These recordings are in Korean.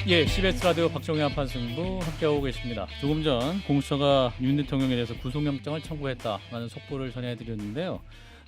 예, CBS 라디오 박정희 한판승부 함께하고 계십니다. 조금 전 공수처가 윤 대통령에 대해서 구속영장을 청구했다라는 속보를 전해드렸는데요.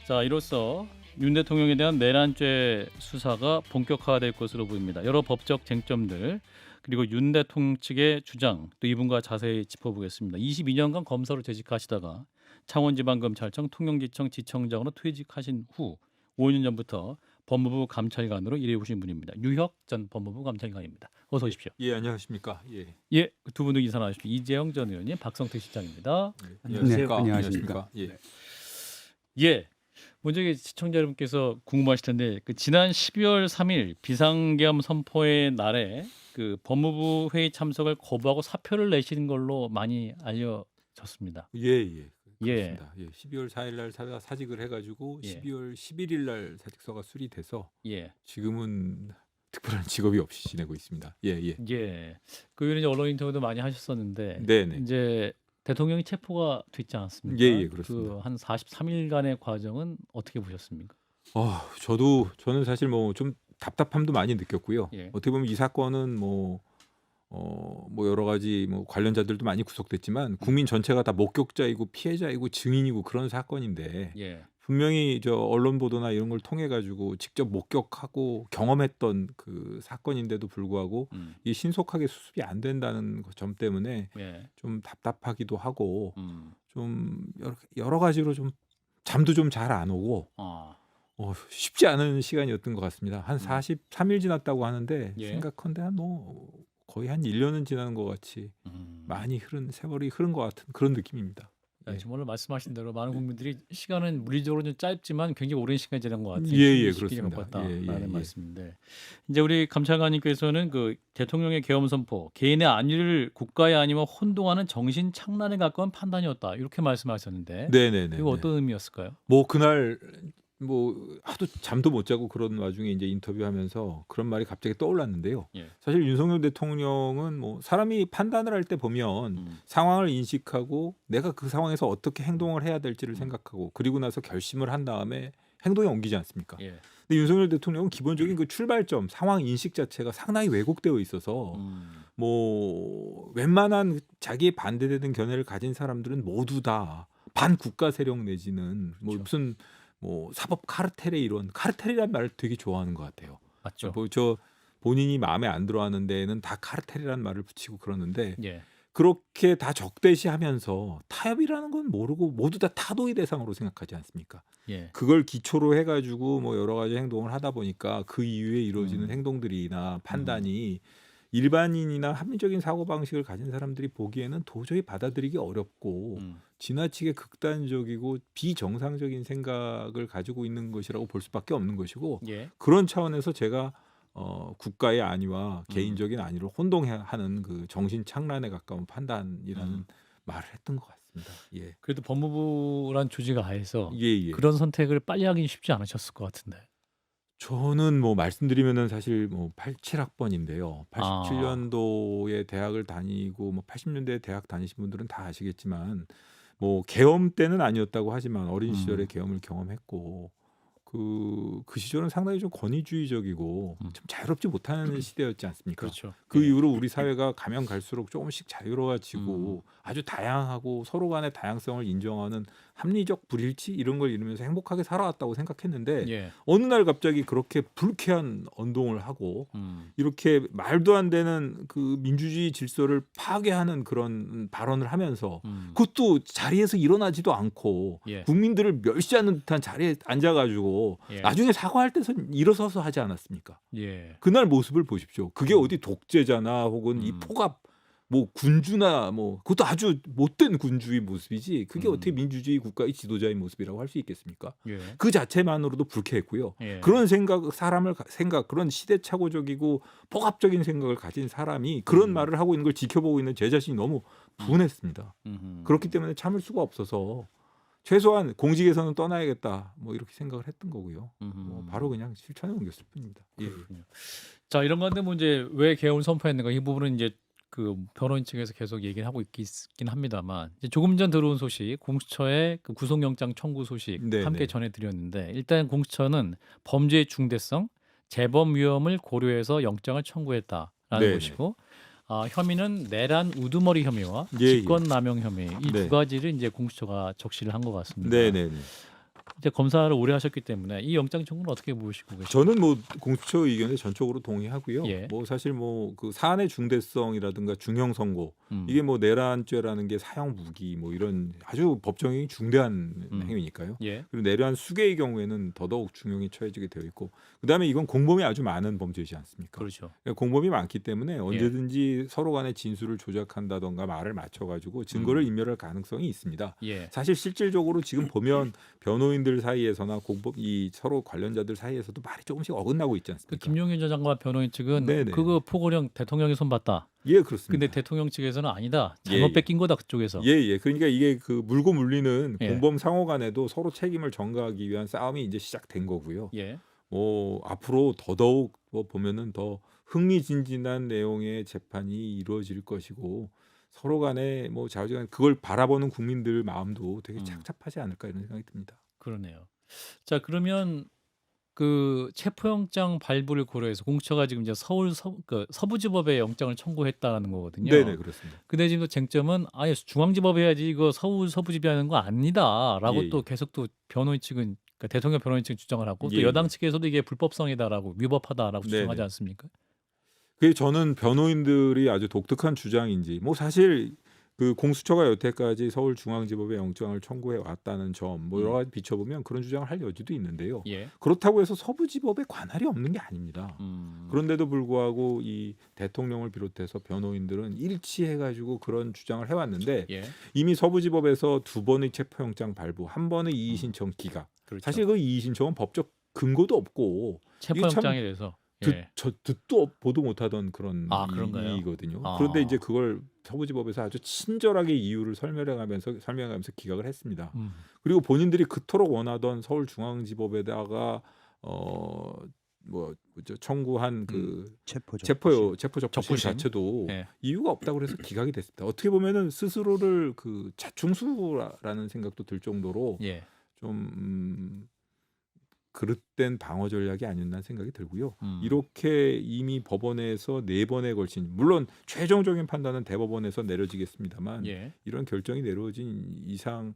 자, 이로써 윤 대통령에 대한 내란죄 수사가 본격화될 것으로 보입니다. 여러 법적 쟁점들 그리고 윤 대통령 측의 주장 또 이분과 자세히 짚어보겠습니다. 22년간 검사로 재직하시다가 창원지방검찰청 통영지청 지청장으로 퇴직하신 후 5년 전부터 법무부 감찰관으로 일해오신 분입니다. 유혁 전 법무부 감찰관입니다. 어서 오십시오. 예, 안녕하십니까. 예. 예, 두 분도 인사 나누십시오. 이재영 전 의원님, 박성태 실장입니다. 안녕하십니까. 네, 안녕하십니까. 예. 예, 먼저 시청자 여러분께서 궁금하실 텐데 지난 12월 3일 비상계엄 선포의 날에 법무부 회의 참석을 거부하고 사표를 내신 걸로 많이 알려졌습니다. 예. 예. 그렇습니다. 예. 12월 4일 날 사직을 해 가지고 예. 12월 11일 날 사직서가 수리돼서 예. 지금은 특별한 직업이 없이 지내고 있습니다. 예. 예. 그 이후에 어론 인터뷰도 많이 하셨었는데 네네. 이제 대통령이 체포가 됐지 않았습니까? 예, 그렇습니다. 한 43일간의 과정은 어떻게 보셨습니까? 저는 사실 뭐 좀 답답함도 많이 느꼈고요. 예. 어떻게 보면 이 사건은 여러 가지 관련자들도 많이 구속됐지만 국민 전체가 다 목격자이고 피해자이고 증인이고 그런 사건인데 예. 분명히 언론 보도나 이런 걸 통해 가지고 직접 목격하고 경험했던 그 사건인데도 불구하고 이 신속하게 수습이 안 된다는 점 때문에 예. 좀 답답하기도 하고 음. 좀 여러 가지로 좀 잠도 좀 잘 안 오고 아. 쉽지 않은 시간이었던 것 같습니다. 한 43일 지났다고 하는데 예. 생각컨대 거의 한 1년은 지나는 것 같이 많이 세월이 흐른 것 같은 그런 느낌입니다. 예. 정말로 말씀하신 대로 많은 국민들이 시간은 물리적으로 좀 짧지만 굉장히 오랜 시간이 지난 것 같아요. 예, 시기를 그렇습니다. 겪었다라는 예. 말씀인데 이제 우리 감찰관님께서는 대통령의 계엄 선포 개인의 안위를 국가의 안위와 혼동하는 정신 착란에 가까운 판단이었다 이렇게 말씀하셨는데 네네네. 이거 어떤 의미였을까요? 그날 하도 잠도 못 자고 그런 와중에 이제 인터뷰하면서 그런 말이 갑자기 떠올랐는데요. 예. 사실 윤석열 대통령은 사람이 판단을 할 때 보면 상황을 인식하고 내가 그 상황에서 어떻게 행동을 해야 될지를 생각하고 그리고 나서 결심을 한 다음에 행동에 옮기지 않습니까? 예. 근데 윤석열 대통령은 기본적인 그 출발점, 상황 인식 자체가 상당히 왜곡되어 있어서 웬만한 자기에 반대되는 견해를 가진 사람들은 모두 다 반국가 세력 내지는 그렇죠. 무슨 사법 카르텔의 이론, 카르텔이라는 말을 되게 좋아하는 것 같아요. 맞죠. 본인이 마음에 안 들어하는 데에는 다 카르텔이라는 말을 붙이고 그러는데 예. 그렇게 다 적대시하면서 타협이라는 건 모르고 모두 다 타도의 대상으로 생각하지 않습니까? 예. 그걸 기초로 해가지고 여러 가지 행동을 하다 보니까 그 이후에 이루어지는 행동들이나 판단이 일반인이나 합리적인 사고방식을 가진 사람들이 보기에는 도저히 받아들이기 어렵고 지나치게 극단적이고 비정상적인 생각을 가지고 있는 것이라고 볼 수밖에 없는 것이고 예. 그런 차원에서 제가 국가의 안위와 개인적인 안위를 혼동하는 그 정신 착란에 가까운 판단이라는 말을 했던 것 같습니다. 예. 그래도 법무부란 조직 하에서 예. 그런 선택을 빨리 하긴 쉽지 않으셨을 것 같은데. 저는 말씀드리면은 사실 87학번인데요. 87년도에 대학을 다니고 80년대에 대학 다니신 분들은 다 아시겠지만 계엄 때는 아니었다고 하지만 어린 시절에 계엄을 경험했고 그 시절은 상당히 좀 권위주의적이고 좀 자유롭지 못하는 시대였지 않습니까? 그렇죠. 그 예. 이후로 우리 사회가 가면 갈수록 조금씩 자유로워지고 아주 다양하고 서로 간의 다양성을 인정하는 합리적 불일치 이런 걸 이루면서 행복하게 살아왔다고 생각했는데 예. 어느 날 갑자기 그렇게 불쾌한 언동을 하고 이렇게 말도 안 되는 그 민주주의 질서를 파괴하는 그런 발언을 하면서 그것도 자리에서 일어나지도 않고 예. 국민들을 멸시하는 듯한 자리에 앉아가지고 예. 나중에 사과할 때선 일어서서 하지 않았습니까? 예. 그날 모습을 보십시오. 그게 어디 독재자나 혹은 이 폭압 군주나 그것도 아주 못된 군주의 모습이지 그게 어떻게 민주주의 국가의 지도자의 모습이라고 할 수 있겠습니까? 예. 그 자체만으로도 불쾌했고요. 예. 그런 생각, 그런 시대착오적이고 폭압적인 생각을 가진 사람이 그런 말을 하고 있는 걸 지켜보고 있는 제 자신이 너무 분했습니다. 그렇기 때문에 참을 수가 없어서 최소한 공직에서는 떠나야겠다 이렇게 생각을 했던 거고요. 바로 그냥 실천에 옮겼을 뿐입니다. 예. 자, 이런 건데 이제 왜 계엄을 선포했는가 이 부분은 이제 변호인 측에서 계속 얘기를 하고 있긴 합니다만 이제 조금 전 들어온 소식 공수처의 구속영장 청구 소식 네네. 함께 전해드렸는데 일단 공수처는 범죄의 중대성, 재범 위험을 고려해서 영장을 청구했다라는 네, 것이고 혐의는 내란 우두머리 혐의와 예, 예. 직권남용 혐의 이 네. 두 가지를 이제 공수처가 적시를 한 것 같습니다. 네, 네, 네. 이제 검사를 오래 하셨기 때문에 이 영장 청구는 어떻게 보시고 계십니까? 저는 뭐 공수처 의견에 전적으로 동의하고요. 예. 뭐 사실 뭐 그 사안의 중대성이라든가 중형 선고 음. 이게 뭐 내란죄라는 게 사형 무기 뭐 이런 아주 법정이 중대한 행위니까요. 예. 그리고 내란 수괴의 경우에는 더더욱 중형이 처해지게 되어 있고 그다음에 이건 공범이 아주 많은 범죄이지 않습니까? 그렇죠. 그러니까 공범이 많기 때문에 언제든지 서로 간의 진술을 조작한다던가 말을 맞춰가지고 증거를 인멸할 가능성이 있습니다. 예. 사실 실질적으로 지금 보면 변호인들 사이에서나 공범 이 서로 관련자들 사이에서도 말이 조금씩 어긋나고 있지 그 않습니까? 김용현 전 장관 변호인 측은 네네. 그거 포고령 대통령이 손봤다. 예, 그렇습니다. 근데 대통령 측에서는 아니다. 잘못 예, 예. 뺏긴 거다 그쪽에서. 예, 예. 그러니까 이게 그 물고 물리는 예. 공범 상호 간에도 서로 책임을 전가하기 위한 싸움이 이제 시작된 거고요. 예. 뭐 앞으로 더더욱 뭐 보면은 더 흥미진진한 내용의 재판이 이루어질 것이고 서로 간에 뭐 좌우지간 그걸 바라보는 국민들 마음도 되게 착잡하지 않을까 이런 생각이 듭니다. 그러네요. 자, 그러면 그 체포영장 발부를 고려해서 공수처가 지금 이제 서부지법에 영장을 청구했다는 거거든요. 네네, 그렇습니다. 근데 지금 또 쟁점은 아예 중앙지법 해야지 이거 서부지법이 하는 거 아니다라고 예, 또 예. 계속 또 변호인 측은 그러니까 대통령 변호인 측 주장을 하고 또 예, 여당 예. 측에서도 이게 불법성이다라고 위법하다라고 주장하지 네네. 않습니까? 그게 저는 변호인들이 아주 독특한 주장인지 뭐 사실 그 공수처가 여태까지 서울중앙지법에 영장을 청구해 왔다는 점 뭐 여러 가지 비춰보면 그런 주장을 할 여지도 있는데요. 예. 그렇다고 해서 서부지법에 관할이 없는 게 아닙니다. 음. 그런데도 불구하고 이 대통령을 비롯해서 변호인들은 일치해가지고 그런 주장을 해왔는데 예. 이미 서부지법에서 2번의 체포영장 발부, 1번의 이의 신청 기각. 그렇죠. 사실 그 이의 신청은 법적 근거도 없고 체포영장에 대해서 예. 듣도 보도 못하던 그런 그런가요? 이의거든요. 아. 그런데 이제 그걸 서부지법에서 아주 친절하게 이유를 설명하면서 기각을 했습니다. 그리고 본인들이 그토록 원하던 서울중앙지법에다가 청구한 그 체포 적부심 적부심. 자체도 예. 이유가 없다고 그래서 기각이 됐습니다. 어떻게 보면은 스스로를 그 자충수라는 생각도 들 정도로 예. 좀 그릇된 방어 전략이 아니었나 생각이 들고요. 음. 이렇게 이미 법원에서 4번에 걸친 물론 최종적인 판단은 대법원에서 내려지겠습니다만 예. 이런 결정이 내려진 이상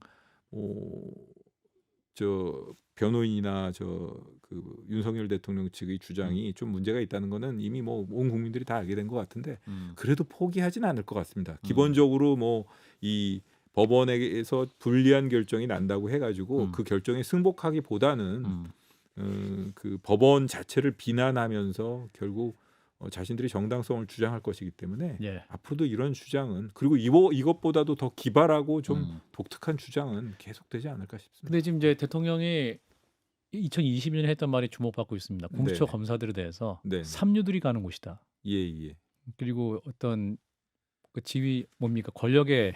저 변호인이나 그 윤석열 대통령 측의 주장이 좀 문제가 있다는 거는 이미 뭐 온 국민들이 다 알게 된 것 같은데 그래도 포기하지는 않을 것 같습니다. 기본적으로 뭐 이 법원에서 불리한 결정이 난다고 해가지고 그 결정에 승복하기보다는 그 법원 자체를 비난하면서 결국 자신들이 정당성을 주장할 것이기 때문에 예. 앞으로도 이런 주장은 그리고 이것보다도 더 기발하고 좀 독특한 주장은 계속되지 않을까 싶습니다. 근데 지금 이제 대통령이 2020년에 했던 말이 주목받고 있습니다. 공수처 네. 검사들에 대해서 네. 삼류들이 가는 곳이다. 예. 그리고 어떤 그 지위 뭡니까 권력에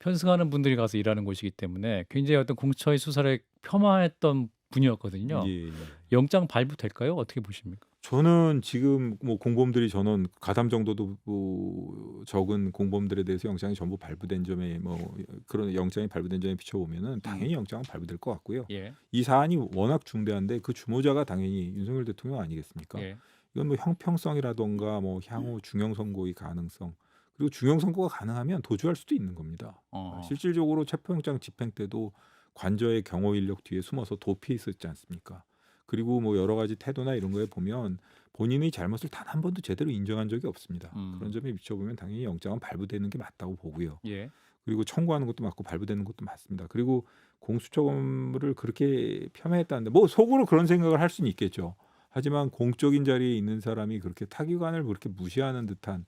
편승하는 분들이 가서 일하는 곳이기 때문에 굉장히 어떤 공수처의 수사를 폄하했던 분이었거든요. 예. 영장 발부될까요? 어떻게 보십니까? 저는 지금 뭐 공범들이 저는 가담 정도도 뭐 적은 공범들에 대해서 영장이 전부 발부된 점에 뭐 그런 영장이 발부된 점에 비춰보면은 당연히 영장은 발부될 것 같고요. 예. 이 사안이 워낙 중대한데 그 주모자가 당연히 윤석열 대통령 아니겠습니까? 예. 이건 뭐 형평성이라던가 뭐 향후 중형 선고의 가능성 그리고 중형 선고가 가능하면 도주할 수도 있는 겁니다. 실질적으로 체포영장 집행 때도 관저의 경호 인력 뒤에 숨어서 도피해 있었지 않습니까? 그리고 뭐 여러 가지 태도나 이런 거에 보면 본인의 잘못을 단 한 번도 제대로 인정한 적이 없습니다. 그런 점에 비춰보면 당연히 영장은 발부되는 게 맞다고 보고요. 예. 그리고 청구하는 것도 맞고 발부되는 것도 맞습니다. 그리고 공수처를 그렇게 폄하했다는데 뭐 속으로 그런 생각을 할 수는 있겠죠. 하지만 공적인 자리에 있는 사람이 그렇게 타기관을 그렇게 무시하는 듯한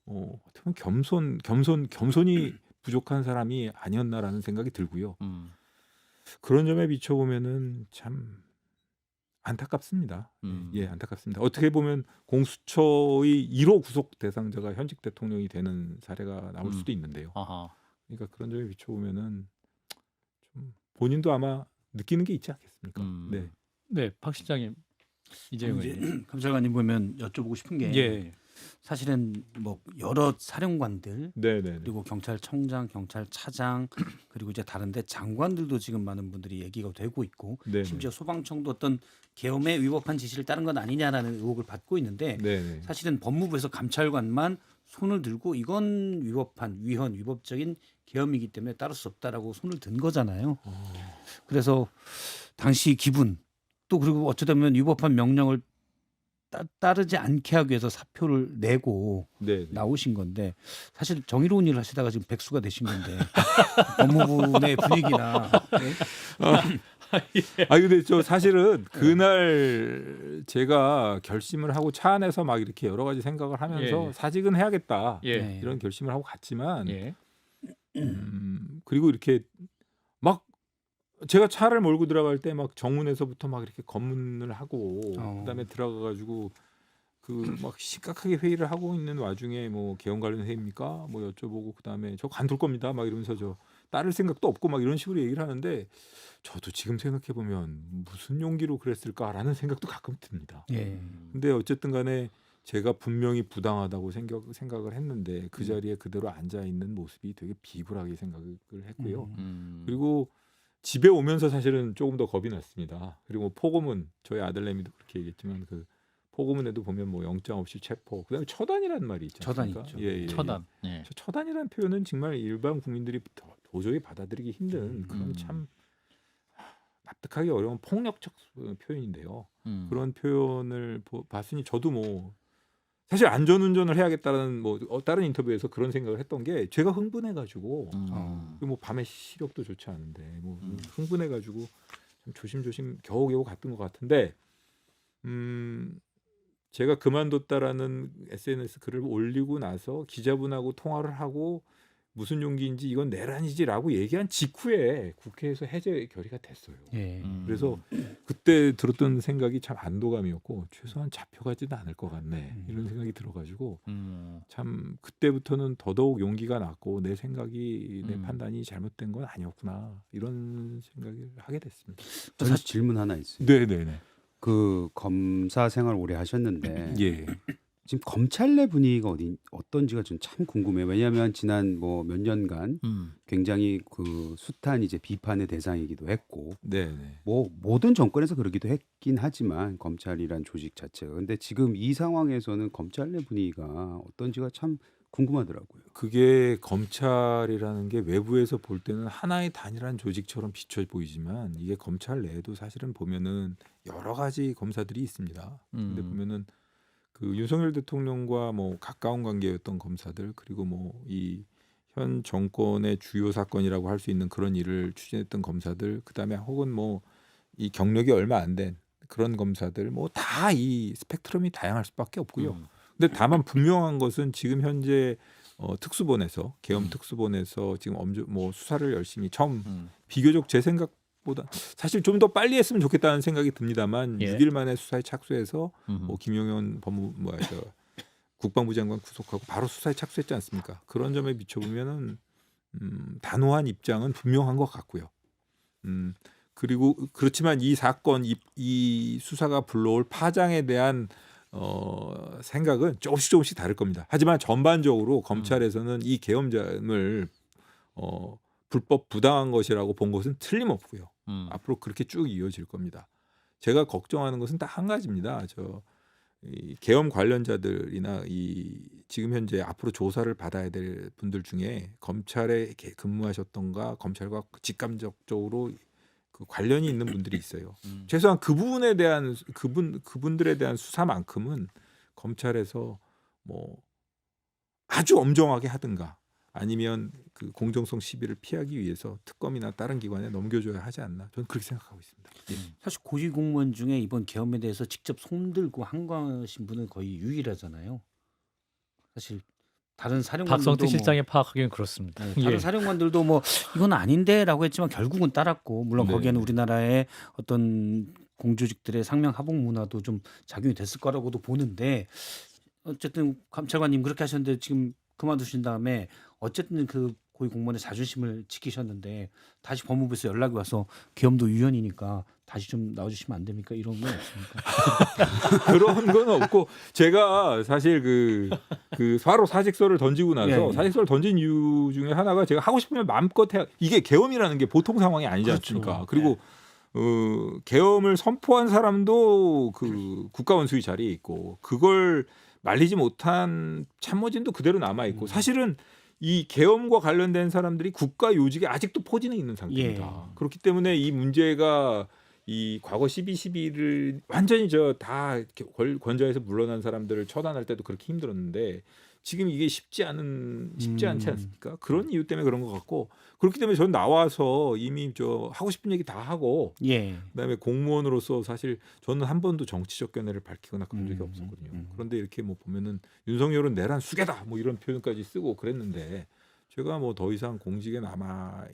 어떻게 보면 겸손이 부족한 사람이 아니었나라는 생각이 들고요. 그런 점에 비춰보면은 참 안타깝습니다. 예, 안타깝습니다. 어떻게 보면 공수처의 1호 구속 대상자가 현직 대통령이 되는 사례가 나올 수도 있는데요. 아하. 그러니까 그런 점에 비춰보면은 좀 본인도 아마 느끼는 게 있지 않겠습니까? 네. 네, 박 실장님. 이재용 이제 의원님. 감사관님 보면 여쭤보고 싶은 게 예. 사실은 뭐 여러 사령관들 네네. 그리고 경찰청장, 경찰차장 그리고 이제 다른데 장관들도 지금 많은 분들이 얘기가 되고 있고 네네. 심지어 소방청도 어떤 계엄에 위법한 지시를 따른 건 아니냐라는 의혹을 받고 있는데 네네. 사실은 법무부에서 감찰관만 손을 들고 이건 위법적인 계엄이기 때문에 따를 수 없다라고 손을 든 거잖아요. 그래서 당시 기분 또 그리고 어쩌다 보면 위법한 명령을 따르지 않게 하기 위해서 사표를 내고 네네. 나오신 건데 사실 정의로운 일을 하시다가 지금 백수가 되신 건데 법무부 내 분위기나 네? 아 근데 저 사실은 그날 제가 결심을 하고 차 안에서 막 이렇게 여러 가지 생각을 하면서 예. 사직은 해야겠다 예. 네. 이런 결심을 하고 갔지만 예. 그리고 이렇게 막 제가 차를 몰고 들어갈 때 막 정문에서부터 막 이렇게 검문을 하고 그다음에 들어가가지고 그 막 심각하게 회의를 하고 있는 와중에 뭐 개헌 관련 회의입니까? 뭐 여쭤보고 그다음에 저 관둘 겁니다. 막 이러면서 저 따를 생각도 없고 막 이런 식으로 얘기를 하는데 저도 지금 생각해 보면 무슨 용기로 그랬을까라는 생각도 가끔 듭니다. 예. 근데 어쨌든 간에 제가 분명히 부당하다고 생각을 했는데 그 자리에 그대로 앉아 있는 모습이 되게 비굴하게 생각을 했고요. 그리고 집에 오면서 사실은 조금 더 겁이 났습니다. 그리고 포고문 저희 아들내미도 그렇게 얘기했지만 그 포고문에도 보면 뭐 영장 없이 체포 그다음에 처단이라는 말이 있지 처단 않습니까? 있죠. 예. 처단. 예. 저 처단이라는 표현은 정말 일반 국민들이 도저히 받아들이기 힘든 그런 음. 참 납득하기 어려운 폭력적 표현인데요. 음. 그런 표현을 봤으니 저도 뭐 사실 안전운전을 해야겠다는 뭐 다른 인터뷰에서 그런 생각을 했던 게 제가 흥분해가지고 뭐 밤에 시력도 좋지 않은데 뭐 흥분해가지고 좀 조심조심 겨우겨우 갔던 것 같은데 제가 그만뒀다라는 SNS 글을 올리고 나서 기자분하고 통화를 하고 무슨 용기인지 이건 내란이지라고 얘기한 직후에 국회에서 해제 결의가 됐어요. 예. 그래서 그때 들었던 생각이 참 안도감이었고 최소한 잡혀가지는 않을 것 같네 이런 생각이 들어가지고 참 그때부터는 더더욱 용기가 났고 내 생각이 내 판단이 잘못된 건 아니었구나 이런 생각을 하게 됐습니다. 저는 질문 하나 있어요. 네네네. 그 검사 생활 오래 하셨는데 예. 지금 검찰 내 분위기가 어떤지가 좀 참 궁금해요. 왜냐하면 지난 뭐 몇 년간 굉장히 그 숱한 이제 비판의 대상이기도 했고 네네. 뭐 모든 정권에서 그러기도 했긴 하지만 검찰이란 조직 자체가 근데 지금 이 상황에서는 검찰 내 분위기가 어떤지가 참 궁금하더라고요. 그게 검찰이라는 게 외부에서 볼 때는 하나의 단일한 조직처럼 비춰 보이지만 이게 검찰 내에도 사실은 보면은 여러 가지 검사들이 있습니다. 근데 보면은 그 윤석열 대통령과 뭐 가까운 관계였던 검사들 그리고 뭐 이 현 정권의 주요 사건이라고 할 수 있는 그런 일을 추진했던 검사들 그다음에 혹은 뭐 이 경력이 얼마 안 된 그런 검사들 뭐 다 이 스펙트럼이 다양할 수밖에 없고요. 근데 다만 분명한 것은 지금 현재 특수본에서 계엄 특수본에서 지금 뭐 수사를 열심히 비교적 제 생각보다 사실 좀 더 빨리 했으면 좋겠다는 생각이 듭니다만 예. 6일 만에 수사에 착수해서 뭐 김용현 국방부 장관 구속하고 바로 수사에 착수했지 않습니까? 그런 점에 비춰보면은 단호한 입장은 분명한 것 같고요. 그리고 그렇지만 이 사건 이 수사가 불러올 파장에 대한 생각은 조금씩 다를 겁니다. 하지만 전반적으로 검찰에서는 이 계엄장을 불법 부당한 것이라고 본 것은 틀림없고요. 앞으로 그렇게 쭉 이어질 겁니다. 제가 걱정하는 것은 딱 한 가지입니다. 이 계엄 관련자들이나 이 지금 현재 앞으로 조사를 받아야 될 분들 중에 검찰에 근무하셨던가 검찰과 직감적으로 그 관련이 있는 분들이 있어요. 최소한 그 부분에 대한 그분들에 대한 수사만큼은 검찰에서 뭐 아주 엄정하게 하든가 아니면 그 공정성 시비를 피하기 위해서 특검이나 다른 기관에 넘겨줘야 하지 않나 저는 그렇게 생각하고 있습니다. 사실 고위 공무원 중에 이번 계엄에 대해서 직접 손들고 항거하신 분은 거의 유일하잖아요. 사실 다른 사령관들도 박성태 뭐 실장의 파악하기는 그렇습니다. 네, 다른 사령관들도 뭐 이건 아닌데라고 했지만 결국은 따랐고 물론 네. 거기에는 우리나라의 어떤 공조직들의 상명 하복 문화도 좀 작용이 됐을 거라고도 보는데 어쨌든 감찰관님 그렇게 하셨는데 지금 그만두신 다음에 어쨌든 그 고위 공무원의 자존심을 지키셨는데 다시 법무부에서 연락이 와서 계엄도 유연이니까 다시 좀 나와주시면 안 됩니까? 이런 건 없습니까? 그런 건 없고 제가 사실 그 바로 사직서를 던지고 나서 예, 예. 사직서를 던진 이유 중에 하나가 제가 하고 싶으면 마음껏 해. 이게 계엄이라는 게 보통 상황이 아니지 그렇죠. 않습니까? 그리고 계엄을 선포한 사람도 그 국가원수의 자리에 있고 그걸 말리지 못한 참모진도 그대로 남아 있고 사실은 이 계엄과 관련된 사람들이 국가 요직에 아직도 포진해 있는 상태입니다. 예. 그렇기 때문에 이 문제가 이 과거 12.12를 완전히 다 권좌에서 물러난 사람들을 처단할 때도 그렇게 힘들었는데 지금 이게 쉽지 않지 않습니까? 그런 이유 때문에 그런 것 같고 그렇기 때문에 저는 나와서 이미 하고 싶은 얘기 다 하고 예. 그다음에 공무원으로서 사실 저는 한 번도 정치적 견해를 밝히거나 그런 적이 없었거든요. 그런데 이렇게 뭐 보면은 윤석열은 내란 수괴다 뭐 이런 표현까지 쓰고 그랬는데 제가 뭐 더 이상 공직에 남아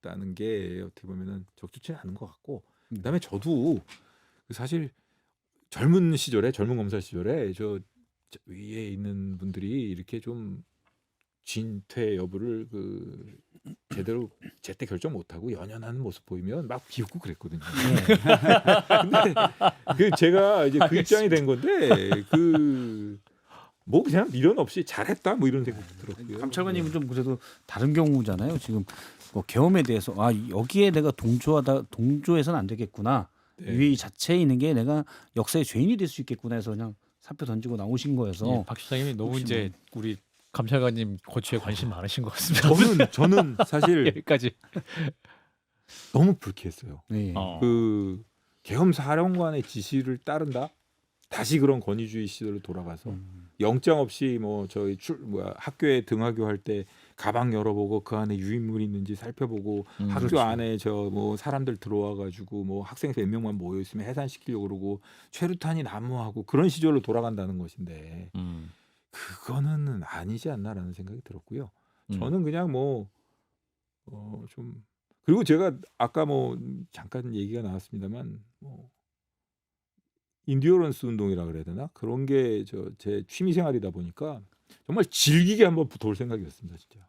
있다는 게 어떻게 보면은 적절치 않은 것 같고 그다음에 저도 사실 젊은 검사 시절에 저 위에 있는 분들이 이렇게 좀 진퇴 여부를 제대로 제때 결정 못하고 연연하는 모습 보이면 막 비웃고 그랬거든요. 근데 제가 이제 그 입장이 된 건데 뭐 그냥 미련 없이 잘했다 뭐 이런 생각이 들었고요. 감찰관님은 좀 그래도 다른 경우잖아요. 지금 뭐 계엄에 대해서 여기에 내가 동조해서는 안 되겠구나. 네. 이 자체에 있는 게 내가 역사의 죄인이 될 수 있겠구나 해서 그냥 사표 던지고 나오신 거여서 예, 박 시장님이 너무 혹시 이제 우리 감찰관님 고취에 관심 많으신 것 같습니다. 저는 사실 여기까지. 너무 불쾌했어요. 네. 계엄 사령관의 지시를 따른다. 다시 그런 권위주의 시대로 돌아가서 영장 없이 뭐 저희 학교에 등하교할 때 가방 열어보고 그 안에 유인물이 있는지 살펴보고 학교 그렇죠. 안에 뭐 사람들 들어와 가지고 뭐 학생 몇 명만 모여 있으면 해산시키려고 그러고 최루탄이 난무하고 그런 시절로 돌아간다는 것인데 그거는 아니지 않나라는 생각이 들었고요. 저는 그냥 좀 그리고 제가 아까 뭐 잠깐 얘기가 나왔습니다만 인디어런스 운동이라 그래야 되나 그런 게 제 취미 생활이다 보니까 정말 즐기게 한번 돌 생각이었습니다 진짜.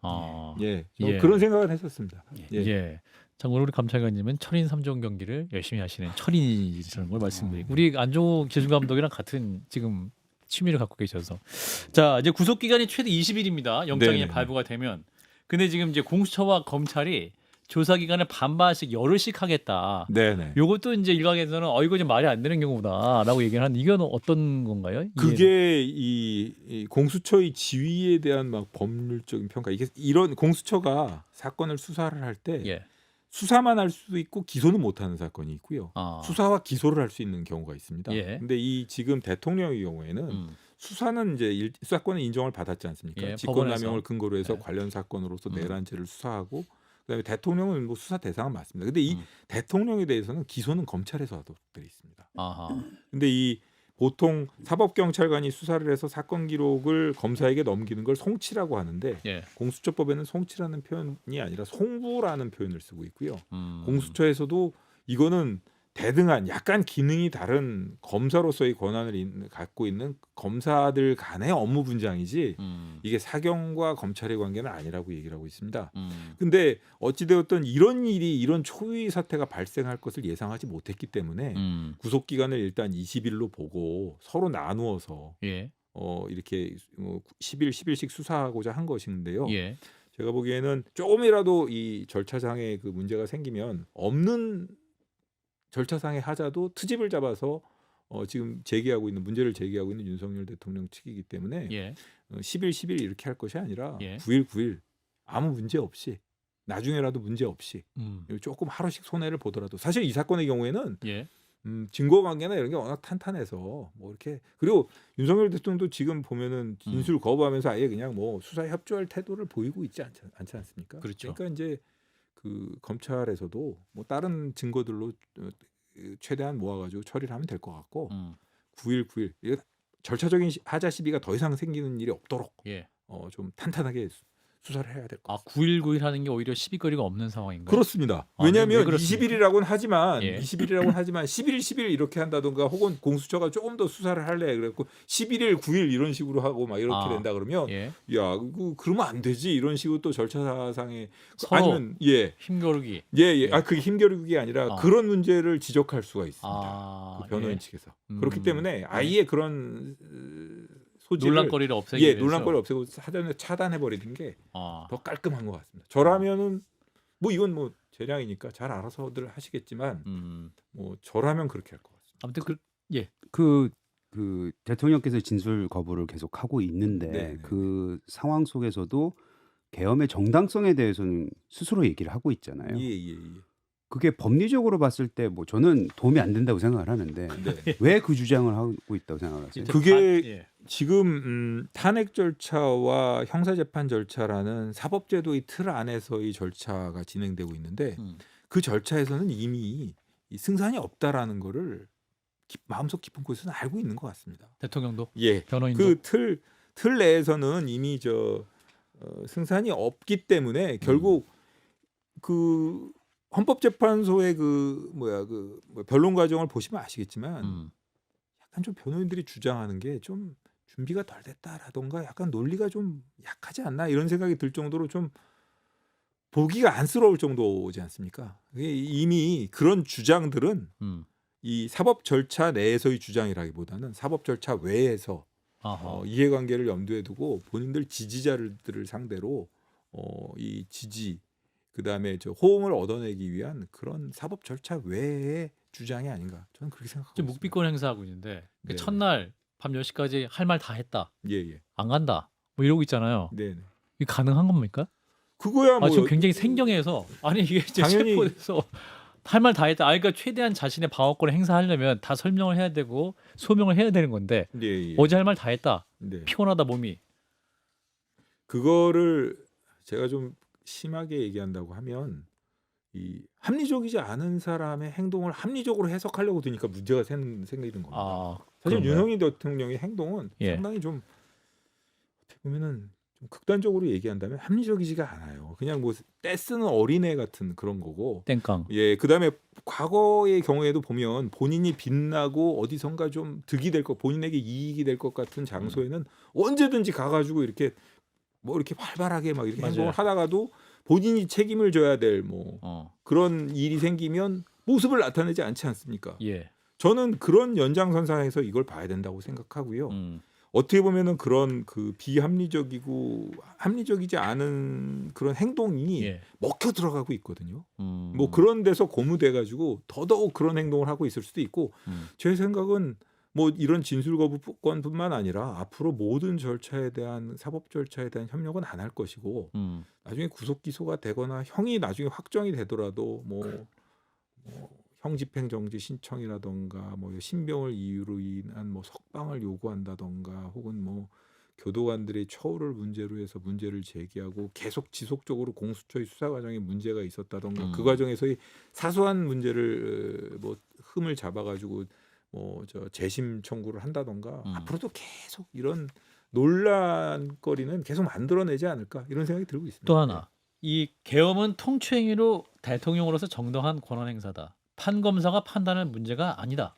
예. 그런 생각을 했었습니다. 예. 참고로 우리 감찰관님은 철인 3종 경기를 열심히 하시는 철인이라는 걸 말씀드리고 우리 안종호 기술 감독이랑 같은 지금 취미를 갖고 계셔서 자 이제 구속 기간이 최대 20일입니다. 영장이 네네. 발부가 되면 근데 지금 이제 공수처와 검찰이 조사 기간을 반반씩 열흘씩 하겠다. 네네. 요것도 이제 일각에서는 이거 좀 말이 안 되는 경우다라고 얘기를 하는데 이건 어떤 건가요? 그게 이 공수처의 지위에 대한 막 법률적인 평가 이게 이런 공수처가 사건을 수사를 할 때 예. 수사만 할 수도 있고 기소는 못하는 사건이 있고요. 수사와 기소를 할 수 있는 경우가 있습니다. 예. 근데 이 지금 대통령의 경우에는 수사는 이제 수사권은 인정을 받았지 않습니까? 예, 직권남용을 법원에서. 근거로 해서 네. 관련 사건으로서 내란죄를 수사하고 그다음에 대통령은 뭐 수사 대상은 맞습니다. 근데 이 대통령에 대해서는 기소는 검찰에서 하도록 되어 있습니다. 아하. 근데 이 보통 사법경찰관이 수사를 해서 사건 기록을 검사에게 넘기는 걸 송치라고 하는데 예. 공수처법에는 송치라는 표현이 아니라 송부라는 표현을 쓰고 있고요. 음. 공수처에서도 이거는 대등한 약간 기능이 다른 검사로서의 권한을 갖고 있는 검사들 간의 업무 분장이지 이게 사경과 검찰의 관계는 아니라고 얘기를 하고 있습니다. 근데 어찌되었든 이런 초유의 사태가 발생할 것을 예상하지 못했기 때문에 구속 기간을 일단 20일로 보고 서로 나누어서 예. 이렇게 10일씩 수사하고자 한 것인데요. 예. 제가 보기에는 조금이라도 이 절차상의 그 문제가 생기면 없는 절차상의 하자도 트집을 잡아서 지금 문제를 제기하고 있는 윤석열 대통령 측이기 때문에 예. 10일 이렇게 할 것이 아니라 예. 9일 아무 문제 없이 나중에라도 문제 없이 조금 하루씩 손해를 보더라도 사실 이 사건의 경우에는 예. 증거 관계나 이런 게 워낙 탄탄해서 뭐 이렇게 그리고 윤석열 대통령도 지금 보면은 진술 거부하면서 아예 그냥 뭐 수사에 협조할 태도를 보이고 있지 않지 않습니까? 그렇죠. 그러니까 이제 그 검찰에서도 뭐 다른 증거들로 최대한 모아가지고 처리를 하면 될 것 같고 9일 이거 절차적인 하자 시비가 더 이상 생기는 일이 없도록 예. 좀 탄탄하게 수사를 해야 될 것 아, 같습니다. 9.19 하는 게 오히려 시비거리가 없는 상황인가요? 그렇습니다. 아, 네, 왜 왜냐하면 그렇습니까? 20일이라고는 하지만 예. 20일이라고는 하지만 11 이렇게 한다던가 혹은 공수처가 조금 더 수사를 할래 그랬고 11일 9일 이런 식으로 하고 막 이렇게 아, 된다 그러면 예. 야 그러면 안 되지 이런 식으로 또 절차상에 서로 아니면 힘겨루기. 예. 아 그게 힘겨루기 아니라 아. 그런 문제를 지적할 수가 있습니다. 아, 그 변호인 예. 측에서 그렇기 때문에 아예 예. 그런 소지를 논란거리를 없애기 예 위해서. 논란거리 없애고 사전에 차단해 버리는 게 아, 더 깔끔한 것 같습니다. 저라면은 뭐 이건 뭐 재량이니까 잘 알아서들 하시겠지만 뭐 저라면 그렇게 할 것 같습니다. 아무튼 그 대통령께서 진술 거부를 계속 하고 있는데 네네네. 그 상황 속에서도 계엄의 정당성에 대해서는 스스로 얘기를 하고 있잖아요. 예. 그게 법리적으로 봤을 때 뭐 저는 도움이 안 된다고 생각을 하는데 네. 왜 그 주장을 하고 있다고 생각하세요? 그게 예. 지금 탄핵 절차와 형사재판 절차라는 사법제도의 틀 안에서의 절차가 진행되고 있는데 그 절차에서는 이미 이 승산이 없다라는 거를 마음속 깊은 곳에서는 알고 있는 것 같습니다. 대통령도 예, 변호인도 그 틀 내에서는 이미 승산이 없기 때문에 결국 그 헌법재판소의 그 변론 과정을 보시면 아시겠지만 약간 좀 변호인들이 주장하는 게 좀 준비가 덜 됐다라던가 약간 논리가 좀 약하지 않나 이런 생각이 들 정도로 좀 보기가 안쓰러울 정도지 않습니까? 이미 그런 주장들은 이 사법 절차 내에서의 주장이라기보다는 사법 절차 외에서 아하. 이해관계를 염두에 두고 본인들 지지자들을 상대로 이 지지 그다음에 호응을 얻어내기 위한 그런 사법 절차 외의 주장이 아닌가 저는 그렇게 생각하고 지금 있습니다. 묵비권 행사하고 있는데 네. 첫날 밤 10시까지 할 말 다 했다. 예. 안 간다. 뭐 이러고 있잖아요. 네. 이게 가능한 겁니까? 그거야 뭐 지금 굉장히 생경해서 아니 이게 이제 당연히- 체포돼서 할 말 다 했다. 그러니까 최대한 자신의 방어권을 행사하려면 다 설명을 해야 되고 소명을 해야 되는 건데 예. 어제 할 말 다 했다. 네. 피곤하다 몸이. 그거를 제가 좀 심하게 얘기한다고 하면 이 합리적이지 않은 사람의 행동을 합리적으로 해석하려고 드니까 문제가 생기는 겁니다. 아, 사실 그런가요? 윤석열 대통령의 행동은 예. 상당히 좀 어떻게 보면은 좀 극단적으로 얘기한다면 합리적이지가 않아요. 그냥 뭐 떼쓰는 어린애 같은 그런 거고. 땡깡. 예, 그다음에 과거의 경우에도 보면 본인이 빛나고 어디선가 좀 득이 될 것, 본인에게 이익이 될 것 같은 장소에는 언제든지 가가지고 이렇게 뭐 이렇게 활발하게 막 이렇게 맞아요. 행동을 하다가도 본인이 책임을 져야 될 뭐 그런 일이 생기면 모습을 나타내지 않지 않습니까? 예. 저는 그런 연장선상에서 이걸 봐야 된다고 생각하고요. 음. 어떻게 보면은 그런 그 비합리적이고 합리적이지 않은 그런 행동이 예. 먹혀 들어가고 있거든요. 음. 뭐 그런 데서 고무돼 가지고 더더욱 그런 행동을 하고 있을 수도 있고 제 생각은 뭐 이런 진술 거부권뿐만 아니라 앞으로 모든 절차에 대한 사법 절차에 대한 협력은 안 할 것이고 나중에 구속 기소가 되거나 형이 나중에 확정이 되더라도 뭐 형 집행 정지 신청이라던가 뭐 신병을 이유로 인한 뭐 석방을 요구한다던가 혹은 뭐 교도관들의 처우를 문제로 해서 문제를 제기하고 계속 지속적으로 공수처의 수사 과정에 문제가 있었다던가 그 과정에서의 사소한 문제를 뭐 흠을 잡아가지고 뭐 재심 청구를 한다던가 앞으로도 계속 이런 논란거리는 계속 만들어내지 않을까 이런 생각이 들고 있습니다. 또 하나. 이 계엄은 통추행위로 대통령으로서 정당한 권한 행사다. 판검사가 판단할 문제가 아니다.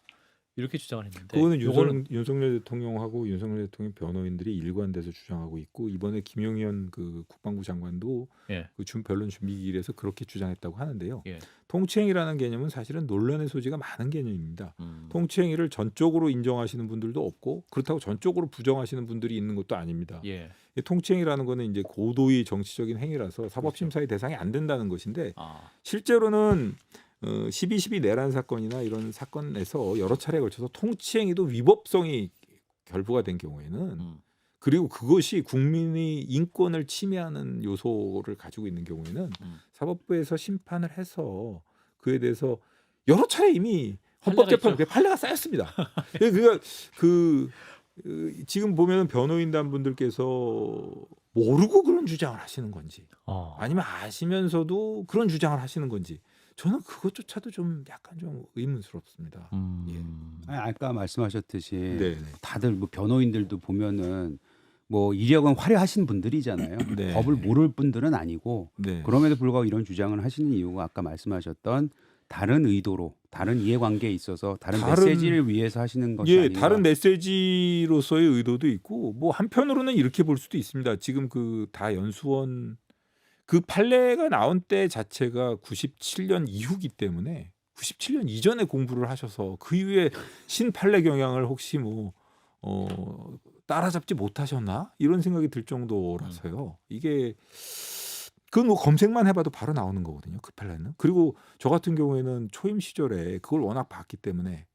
이렇게 주장을 했는데 그거는 요거는 윤석열 대통령하고 윤석열 대통령 변호인들이 일관돼서 주장하고 있고 이번에 김용현 그 국방부 장관도 예. 그 변론 준비기일에서 그렇게 주장했다고 하는데요. 예. 통치행위라는 개념은 사실은 논란의 소지가 많은 개념입니다. 통치행위를 전적으로 인정하시는 분들도 없고 그렇다고 전적으로 부정하시는 분들이 있는 것도 아닙니다. 예. 이 통치행위라는 거는 이제 고도의 정치적인 행위라서 사법심사의 대상이 안 된다는 것인데 아. 실제로는 12.12 내란 사건이나 이런 사건에서 여러 차례에 걸쳐서 통치행위도 위법성이 결부가 된 경우에는 그리고 그것이 국민의 인권을 침해하는 요소를 가지고 있는 경우에는 사법부에서 심판을 해서 그에 대해서 여러 차례 이미 헌법재판부에 판례가 쌓였습니다. 그러니까 지금 보면 변호인단 분들께서 모르고 그런 주장을 하시는 건지 아니면 아시면서도 그런 주장을 하시는 건지 저는 그것조차도 좀 약간 좀 의문스럽습니다. 예. 아까 말씀하셨듯이 네. 다들 뭐 변호인들도 보면은 뭐 이력은 화려하신 분들이잖아요. 네. 법을 모를 분들은 아니고 네. 그럼에도 불구하고 이런 주장을 하시는 이유가 아까 말씀하셨던 다른 의도로 다른 이해관계에 있어서 다른 메시지를 위해서 하시는 것이 예, 아닌가. 다른 메시지로서의 의도도 있고 뭐 한편으로는 이렇게 볼 수도 있습니다. 지금 그 다 연수원 그 판례가 나온 때 자체가 97년 이후기 때문에 97년 이전에 공부를 하셔서 그 이후에 신판례 경향을 혹시 뭐 따라잡지 못하셨나 이런 생각이 들 정도라서요. 이게 그건 뭐 검색만 해봐도 바로 나오는 거거든요. 그 판례는. 그리고 저 같은 경우에는 초임 시절에 그걸 워낙 봤기 때문에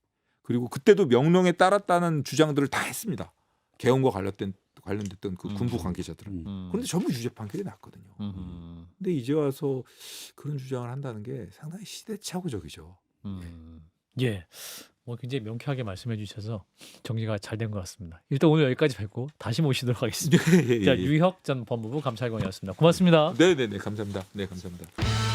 그리고 그때도 명령에 따랐다는 주장들을 다 했습니다. 개헌과 관련됐던 그 군부 관계자들은. 그런데 전부 유죄 판결이 났거든요. 근데 이제 와서 그런 주장을 한다는 게 상당히 시대착오적이죠. 예. 뭐 굉장히 명쾌하게 말씀해 주셔서 정리가 잘 된 것 같습니다. 일단 오늘 여기까지 뵙고 다시 모시도록 하겠습니다. 자, 유혁 전 법무부 감찰관이었습니다. 고맙습니다. 네네네 감사합니다. 네 감사합니다.